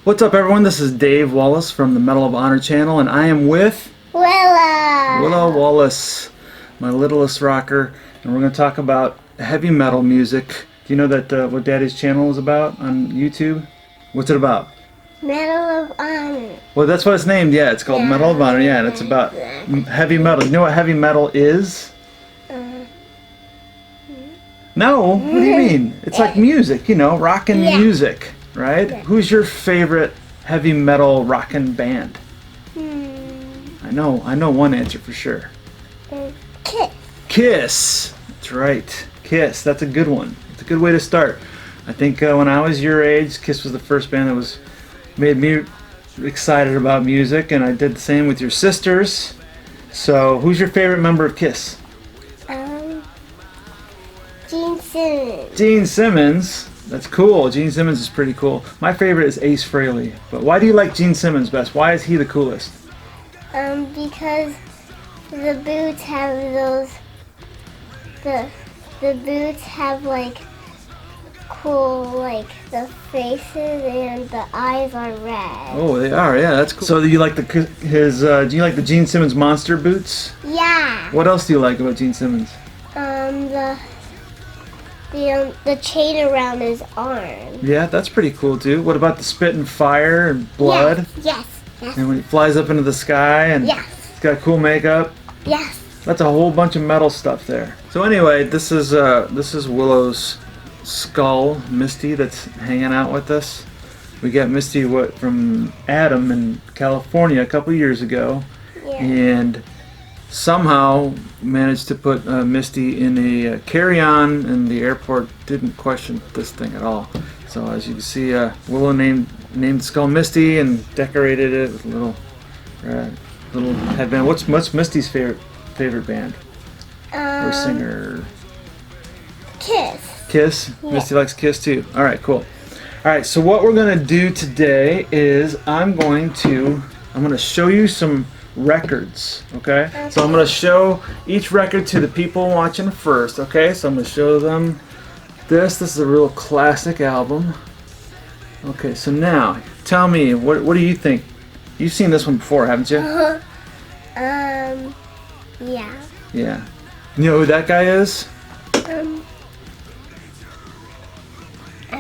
What's up, everyone? This is Dave Wallace from the Medal of Honor channel, and I am with Willow Wallace, my littlest rocker, and we're going to talk about heavy metal music. Do you know that what Daddy's channel is about on YouTube? What's it about? Medal of Honor. Well, that's what it's named. Yeah, it's called Medal of Honor. Yeah, and it's about heavy metal. You know what heavy metal is? No. What do you mean? It's like music. You know, rockin' music. Right? Yeah. Who's your favorite heavy metal rockin' band? I know one answer for sure. Kiss. Kiss. That's right. Kiss. That's a good one. It's a good way to start. I think when I was your age, Kiss was the first band that made me excited about music, and I did the same with your sisters. So, who's your favorite member of Kiss? Gene Simmons. Gene Simmons. That's cool. Gene Simmons is pretty cool. My favorite is Ace Frehley. But why do you like Gene Simmons best? Why is he the coolest? Because the boots have those. The boots have like cool, like the faces and the eyes are red. Oh, they are. Yeah, that's cool. So do you like do you like the Gene Simmons monster boots? Yeah. What else do you like about Gene Simmons? The chain around his arm. Yeah, that's pretty cool too. What about the spit and fire and blood? Yes. And when he flies up into the sky and he's got cool makeup. Yes. That's a whole bunch of metal stuff there. So anyway, this is Willow's skull, Misty, that's hanging out with us. We got Misty from Adam in California a couple years ago, and somehow managed to put Misty in a carry-on, and the airport didn't question this thing at all. So as you can see, Willow named the skull Misty and decorated it with a little headband. What's Misty's favorite band or singer? Kiss. Kiss? Yeah. Misty likes Kiss too. Alright, cool. Alright, so what we're going to do today is I'm going to show you some records, okay? So I'm going to show each record to the people watching first, okay? So I'm going to show them this. This is a real classic album. Okay, so now, tell me, what do you think? You've seen this one before, haven't you? Yeah. Yeah. You know who that guy is? I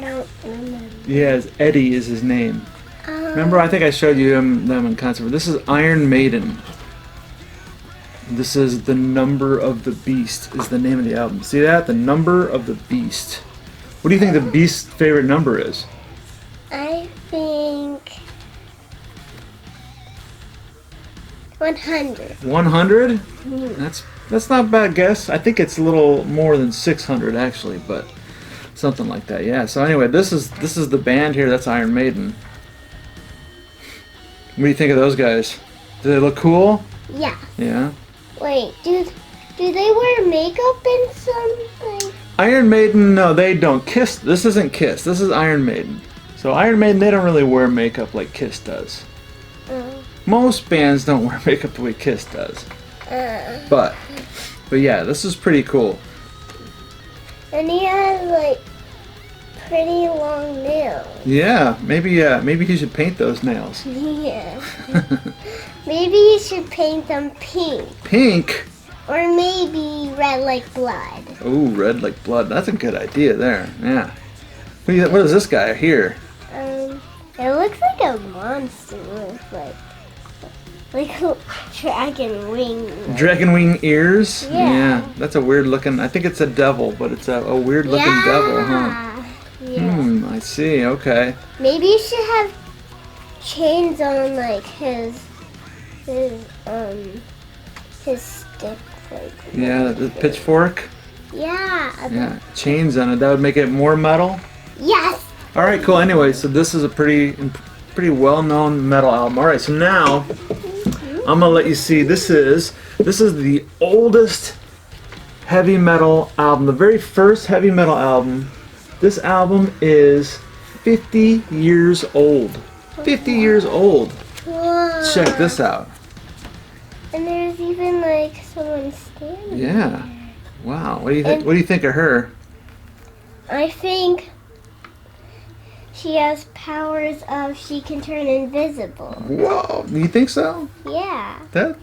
don't remember. Yeah, Eddie is his name. Remember, I think I showed you them in concert. This is Iron Maiden. This is The Number of the Beast is the name of the album. See that? The Number of the Beast. What do you think the Beast's favorite number is? I think 100. 100? That's not a bad guess. I think it's a little more than 600 actually, but something like that. Yeah. So anyway, this is the band here. That's Iron Maiden. What do you think of those guys? Do they look cool? Yeah. Yeah. Wait, do they wear makeup in something? Iron Maiden, no, they don't. Kiss, this isn't Kiss. This is Iron Maiden. So Iron Maiden, they don't really wear makeup like Kiss does. Most bands don't wear makeup the way Kiss does. But yeah, this is pretty cool. And he has like pretty long nails. Yeah, maybe he should paint those nails. Yeah. Maybe you should paint them pink. Pink? Or maybe red like blood. Oh, red like blood. That's a good idea there. Yeah. What is this guy here? It looks like a monster with like a dragon wing. Dragon wing ears? Yeah. That's a weird looking. I think it's a devil, but it's a weird looking devil, huh? Yeah. I see. Okay. Maybe you should have chains on like his stick. Like, yeah, the pitchfork. Yeah. Yeah, chains on it. That would make it more metal. Yes. All right, cool. Anyway, so this is a pretty well-known metal album. All right, so now I'm gonna let you see. This is the oldest heavy metal album. The very first heavy metal album. This album is 50 years old. 50 years old. Whoa. Check this out. And there's even like someone standing. Yeah. Wow. What do you think? What do you think of her? I think she has powers of she can turn invisible. Whoa, you think so? Yeah.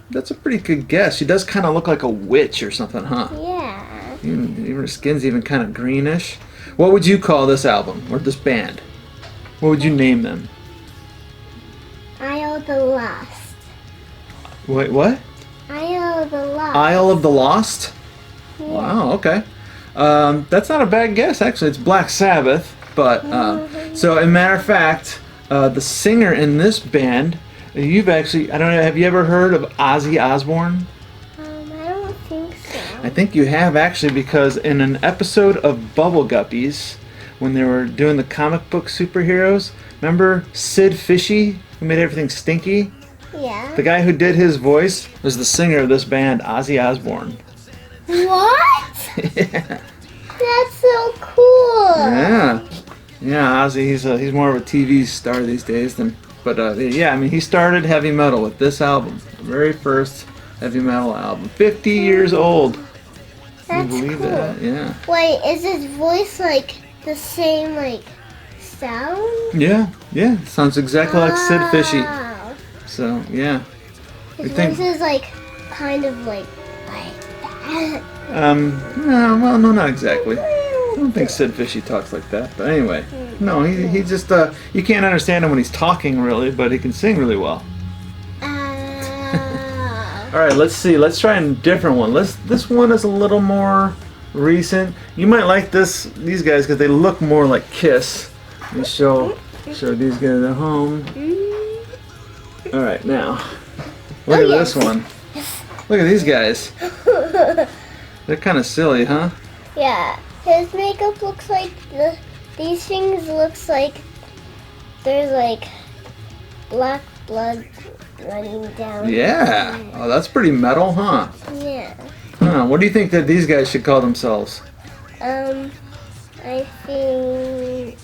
That's a pretty good guess. She does kind of look like a witch or something, huh? Yeah. Even her skin's even kind of greenish. What would you call this album or this band? What would you name them? Isle of the Lost. Wait, what? Isle of the Lost. Isle of the Lost? Yeah. Wow, okay. That's not a bad guess, actually. It's Black Sabbath. But, so, as a matter of fact, the singer in this band, you've actually, I don't know, have you ever heard of Ozzy Osbourne? I don't think so. I think you have, actually, because in an episode of Bubble Guppies, when they were doing the comic book superheroes, remember Sid Fishy, who made everything stinky? Yeah. The guy who did his voice was the singer of this band, Ozzy Osbourne. What? Yeah. That's so cool. Yeah. Yeah, Ozzy, he's more of a TV star these days than, but yeah, I mean, he started heavy metal with this album, the very first heavy metal album, 50 years old. That's Can you believe cool. that? Yeah. Wait, is his voice like the same like sound? Yeah, yeah, sounds exactly like Sid Fishy. Wow. So, yeah. His You think- voice is like kind of like that. No, well, no, not exactly. I don't think Sid Fishy talks like that, but anyway. No, he just, you can't understand him when he's talking, really, but he can sing really well. All right, let's see. Let's try a different one. This one is a little more recent. You might like these guys because they look more like Kiss. Let me show these guys at home. All right, now look at this one. Look at these guys. They're kind of silly, huh? Yeah, his makeup looks like these things looks like there's like black blood running down. Yeah. Oh, that's pretty metal, huh? Yeah. Huh. What do you think that these guys should call themselves? I think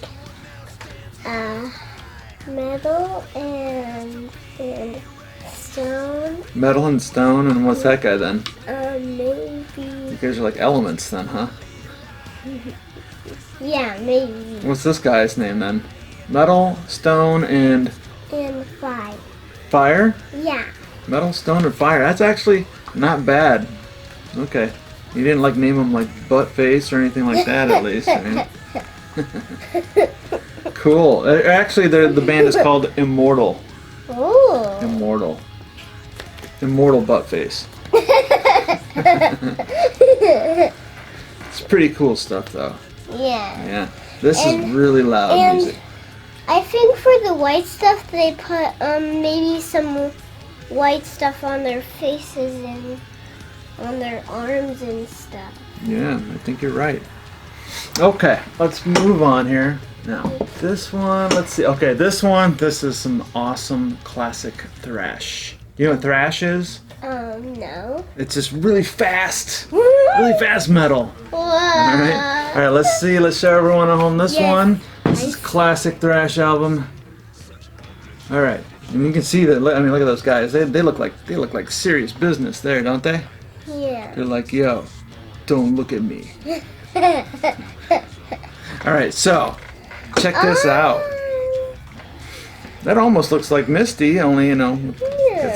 metal and stone. Metal and stone, and what's that guy then? Maybe. You guys are like elements then, huh? Yeah, maybe. What's this guy's name then? Metal, stone, and And 5. fire? Yeah. Metal, stone, and fire. That's actually not bad. Okay. You didn't like name them like butt face or anything like that at least. I mean. Cool. Actually, the band is called Immortal. Ooh. Immortal. Immortal butt face. It's pretty cool stuff though. Yeah. Yeah. This is And- really loud and- music. I think for the white stuff they put maybe some white stuff on their faces and on their arms and stuff. Yeah, I think you're right. Okay, let's move on here. Now, this one, let's see. Okay, this is some awesome classic thrash. You know what thrash is? No. It's just really fast metal. All right, let's see. Let's show everyone at home this Yes. one. This is classic thrash album. All right, and you can see that. I mean, look at those guys. They look like serious business there, don't they? Yeah. They're like, yo, don't look at me. All right, so check this out. That almost looks like Misty, only got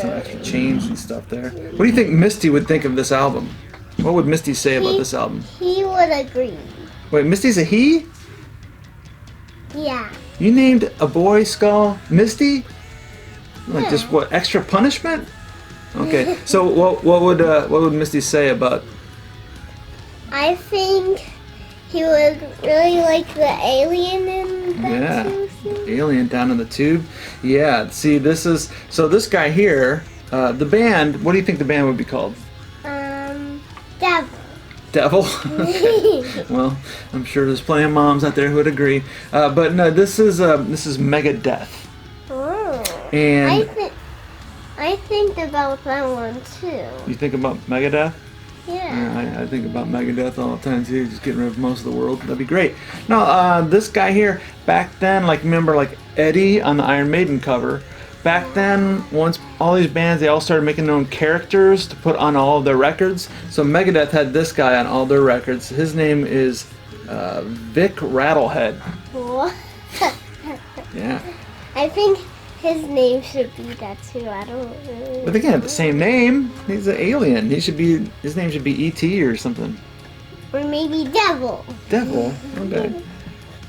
some extra chains and stuff there. What do you think Misty would think of this album? What would Misty say about this album? He would agree. Wait, Misty's a he? Yeah. You named a boy skull Misty? Like just what, extra punishment? Okay, so what would Misty say about? I think he would really like the alien in that Yeah, too. alien down in the tube. Yeah, see, this guy here, the band. What do you think the band would be called? Devil. Devil. Okay. Well, I'm sure there's plenty of moms out there who would agree. But no, this is Megadeth. Oh. And I think about that one too. you think about Megadeth? Yeah. Yeah, I think about Megadeth all the time too, just getting rid of most of the world. That'd be great. No, this guy here, back then, like remember like Eddie on the Iron Maiden cover. Back then, once all these bands, they all started making their own characters to put on all of their records. So Megadeth had this guy on all their records. His name is Vic Rattlehead. What? Yeah. I think his name should be that too. I don't really. But they can't have the same name. He's an alien. His name should be E.T. or something. Or maybe Devil. Devil? Okay.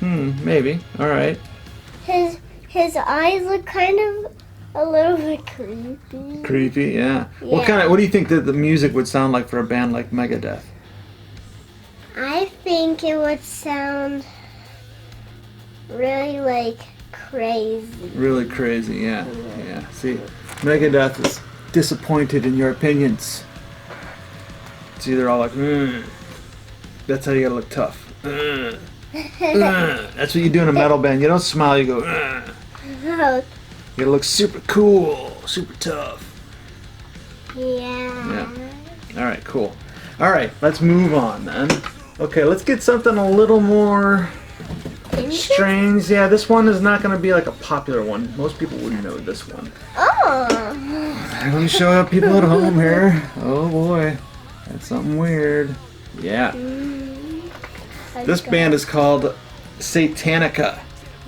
Maybe. Alright. His eyes look kind of a little bit creepy. Creepy, yeah. Yeah. What do you think that the music would sound like for a band like Megadeth? I think it would sound really like crazy. Really crazy, yeah. Yeah. See, Megadeth is disappointed in your opinions. It's either all like, that's how you gotta look tough. That's what you do in a metal band. You don't smile, you go, Oh, you gotta look super cool, super tough. yeah. Alright, cool. Alright, let's move on then. Okay, let's get something a little more strange. Yeah, this one is not gonna be like a popular one. Most people wouldn't know this one. Oh. Let me show people at home here. Oh boy, that's something weird. Yeah. This band is called Satanica.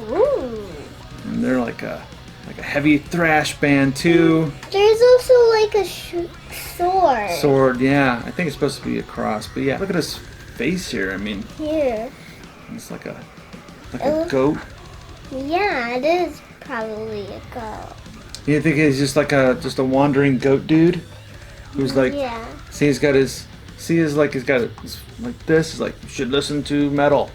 Ooh. And they're like a heavy thrash band too. There's also like a sword. Sword, yeah. I think it's supposed to be a cross, but yeah. Look at his face here. I mean, Here. it's like a goat. Yeah, it is probably a goat. You think he's just like a wandering goat dude who's like, Yeah. see, he's got his like this. He's like, you should listen to metal.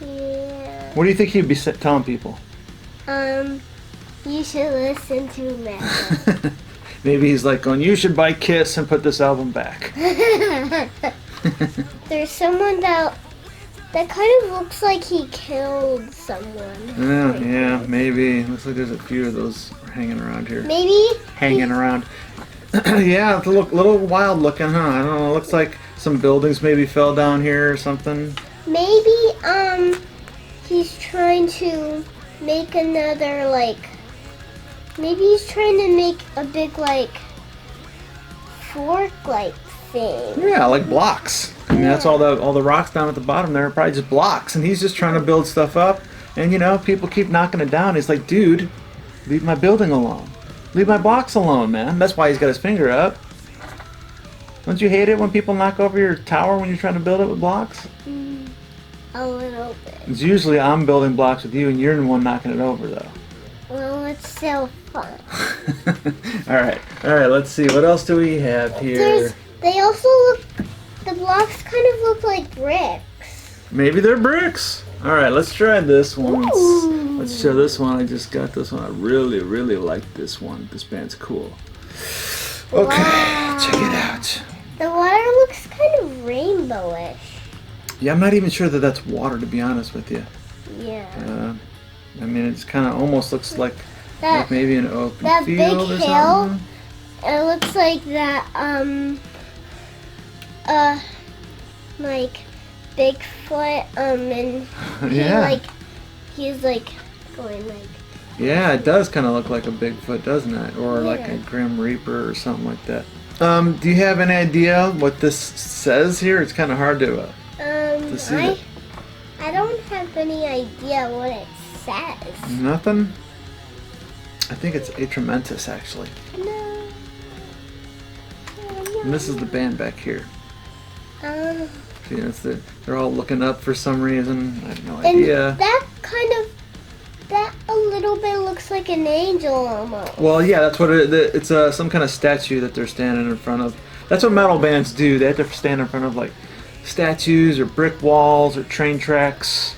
Yeah. What do you think he'd be telling people? You should listen to metal. Maybe he's like going, you should buy Kiss and put this album back. There's someone that kind of looks like he killed someone. Yeah, maybe. Looks like there's a few of those hanging around here. Maybe. Hanging around. Yeah, it's a little wild looking, huh? I don't know. It looks like some buildings maybe fell down here or something. Maybe he's trying to make another maybe he's trying to make a big fork thing. Yeah, like blocks. I mean, that's all the rocks down at the bottom there are probably just blocks, and he's just trying to build stuff up. And people keep knocking it down. He's like, dude, leave my building alone. Leave my blocks alone, man. That's why he's got his finger up. Don't you hate it when people knock over your tower when you're trying to build it with blocks? A little bit. It's usually I'm building blocks with you, and you're the one knocking it over, though. Well, it's so fun. All right. Let's see. What else do we have here? The blocks kind of look like bricks. Maybe they're bricks. All right, let's try this one. Ooh. Let's show this one. I just got this one. I really, really like this one. This band's cool. Okay, Wow. check it out. The water looks kind of rainbowish. Yeah, I'm not even sure that that's water, to be honest with you. Yeah. I mean, it's kind of almost looks like maybe an open that field big or hill, something. It looks like that, Bigfoot, and Yeah. he's going Yeah, it does kind of look like a Bigfoot, doesn't it? Or like a Yeah. Grim Reaper or something like that. Do you have any idea what this says here? It's kind of hard to see it. I don't have any idea what it says. Nothing? I think it's Atramentus, actually. No. And this is the band back here. See, they're all looking up for some reason. I have no And idea. that a little bit looks like an angel almost. Well, yeah, that's what it's some kind of statue that they're standing in front of. That's what metal bands do. They have to stand in front of like statues or brick walls or train tracks.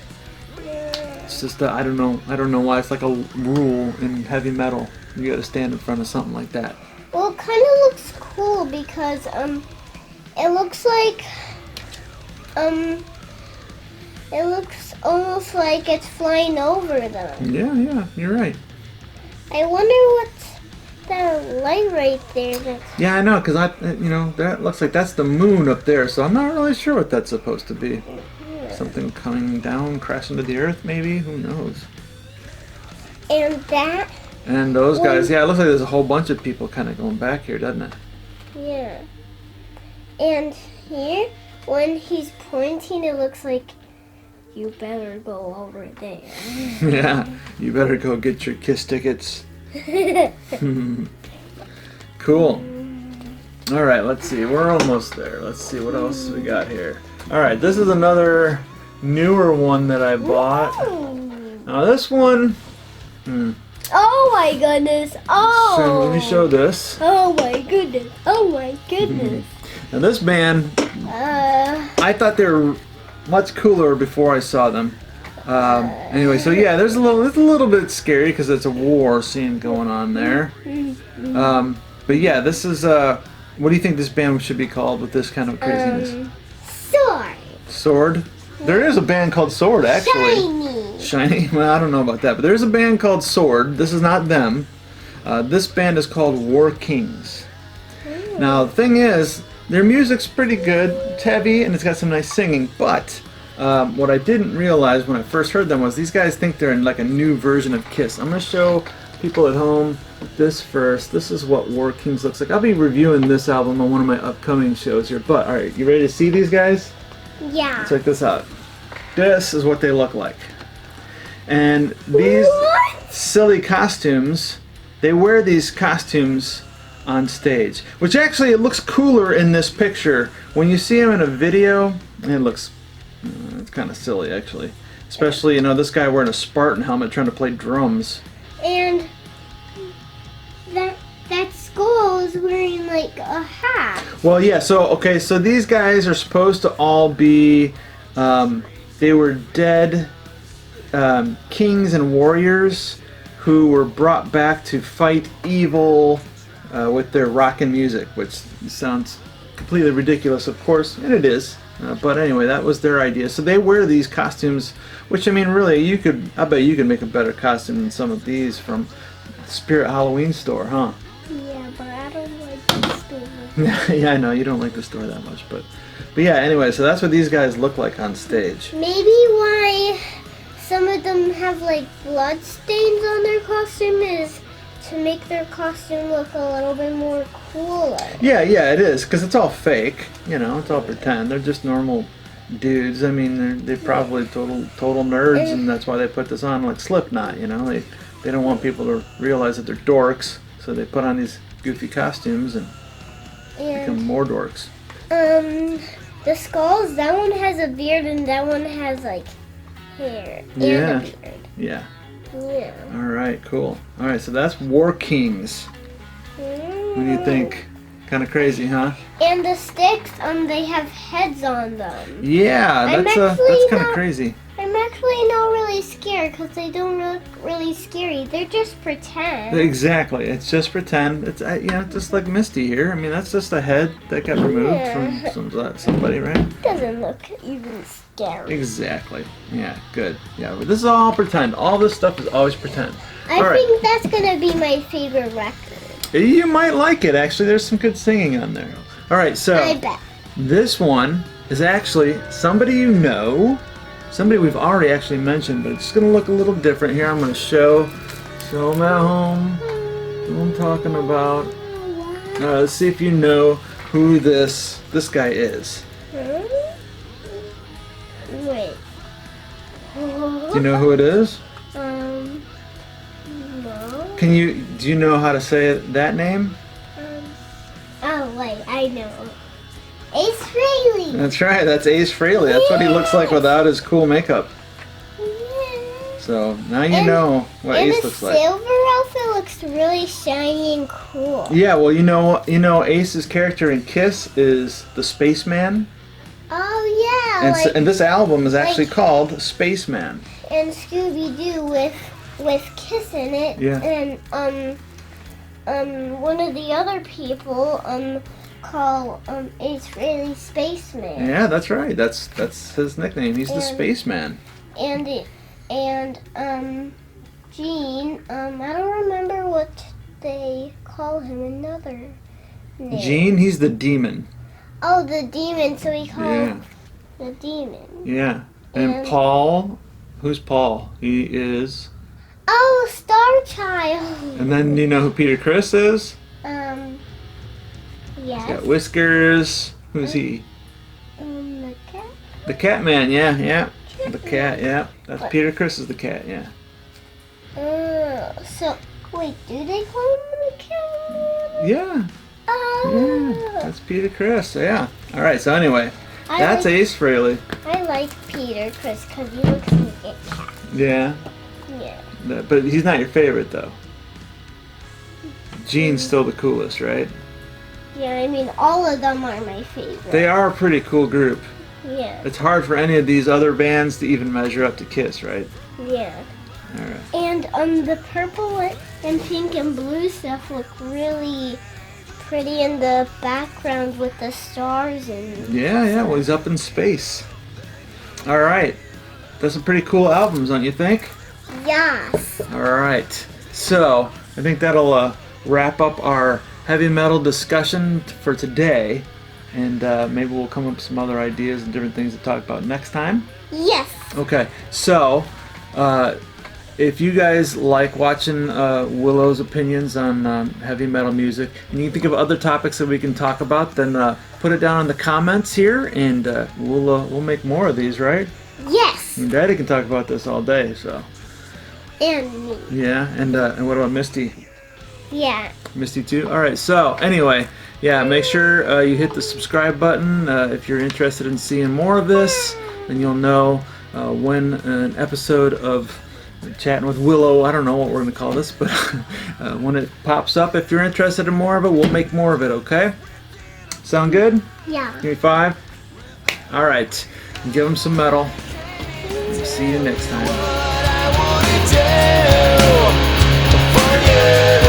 It's just I don't know why it's like a rule in heavy metal. You got to stand in front of something like that. Well, it kind of looks cool because it looks like it looks almost like it's flying over them. Yeah, you're right. I wonder what's that light right there. Yeah, I know, because that looks like that's the moon up there, so I'm not really sure what that's supposed to be. Something coming down, crashing to the earth, maybe? Who knows? And those guys, yeah, it looks like there's a whole bunch of people kind of going back here, doesn't it? Yeah. And here, when he's pointing, it looks like you better go over there. Yeah, you better go get your Kiss tickets. Cool. All right, let's see. We're almost there. Let's see what else we got here. All right, this is another newer one that I bought. Now this one. Oh my goodness! Oh. So let me show this. Oh my goodness! Oh my goodness! Now this band, I thought they were much cooler before I saw them. Anyway, so yeah, it's a little bit scary because it's a war scene going on there. But yeah, this is what do you think this band should be called with this kind of craziness? Sword. Sword. There is a band called Sword, actually. Shiny. Well, I don't know about that, but there's a band called Sword. This is not them. This band is called War Kings. Now, the thing is, their music's pretty good. It's heavy and it's got some nice singing, but what I didn't realize when I first heard them was these guys think they're in like a new version of Kiss. I'm going to show people at home this first. This is what War Kings looks like. I'll be reviewing this album on one of my upcoming shows here, but alright, you ready to see these guys? Yeah. Check this out. This is what they look like. And these silly costumes, they wear these costumes on stage, which actually it looks cooler in this picture. When you see them in a video, it looks it's kind of silly actually. Especially, you know, this guy wearing a Spartan helmet trying to play drums. And that skull is wearing like a hat. Well, yeah, so these guys are supposed to all be they were dead kings and warriors who were brought back to fight evil with their rockin' music, which sounds completely ridiculous, of course, and it is. But anyway, that was their idea. So they wear these costumes, which I mean, really, I bet you could make a better costume than some of these from Spirit Halloween store, huh? Yeah, but I don't like the store. Yeah, I know you don't like the store that much, but yeah. Anyway, so that's what these guys look like on stage. Maybe why some of them have like blood stains on their costume is to make their costume look a little bit more cooler. Yeah, it is, because it's all fake. You know, it's all pretend. They're just normal dudes. I mean, they're probably total nerds, and that's why they put this on, like Slipknot. You know, they don't want people to realize that they're dorks, so they put on these goofy costumes and become more dorks. The skulls. That one has a beard, and that one has like hair and a beard. Yeah. Yeah. All right, cool. All right, so that's War Kings. What do you think? Kind of crazy, huh? And the sticks, they have heads on them. Yeah, that's kind of crazy. I'm actually not really scared because they don't look really scary. They're just pretend. Exactly, it's just pretend. It's just like Misty here. I mean, that's just a head that got removed from somebody, right? Doesn't look even scary. Exactly. Yeah, good. Yeah, but this is all pretend. All this stuff is always pretend. I think that's gonna be my favorite record. You might like it, actually. There's some good singing on there. All right, so I bet. This one is actually somebody you know, somebody we've already actually mentioned, but it's just going to look a little different here. I'm going to show them at home who I'm talking about. Let's see if you know who this guy is. Wait. Do you know who it is? No. Do you know how to say that name? Oh wait, I know. Ace Frehley. That's right, that's Ace Frehley. That's what he looks like without his cool makeup. Yeah. So now you know what Ace looks like. And the silver outfit looks really shiny and cool. Yeah, well, you know Ace's character in Kiss is the Spaceman. Oh yeah. And this album is actually called Spaceman. And Scooby-Doo with Kiss in it. Yeah. And one of the other people call Ace Frehley Spaceman. Yeah, that's right. That's his nickname. He's the Spaceman. And Gene, I don't remember what they call him, another name. Gene, he's the demon. Oh, the demon, so we call him the demon. Yeah. And Paul, who's Paul? He is... Oh, Star Child. And then you know who Peter Criss is? Yes. He's got whiskers. Who's he? The cat. The Catman, yeah. cat? The cat, yeah. That's Peter Chris is the cat, yeah. So, wait, do they call him the cat? Yeah. Yeah, that's Peter Chris, yeah. Alright, so anyway, I that's like- Ace Frehley. I like Peter Chris because he looks like a cat. Yeah. Yeah. But he's not your favorite, though. Gene's still the coolest, right? Yeah, I mean, all of them are my favorite. They are a pretty cool group. Yeah. It's hard for any of these other bands to even measure up to Kiss, right? Yeah. Alright. And the purple and pink and blue stuff look really pretty in the background with the stars and. Yeah, well, he's up in space. Alright. That's some pretty cool albums, don't you think? Yes. Alright. So, I think that'll wrap up our heavy metal discussion for today. And maybe we'll come up with some other ideas and different things to talk about next time. Yes. Okay, so if you guys like watching Willow's opinions on heavy metal music, and you think of other topics that we can talk about, then put it down in the comments here, and we'll make more of these, right? Yes. And Daddy can talk about this all day, so. And me. Yeah, and what about Misty? Yeah. Misty too? Alright, so anyway, yeah, make sure you hit the subscribe button if you're interested in seeing more of this, and you'll know when an episode of Chatting with Willow, I don't know what we're going to call this, but when it pops up, if you're interested in more of it, we'll make more of it, okay? Sound good? Yeah. Give me 5? Alright, give them some metal. See you next time. What I wanna do for you.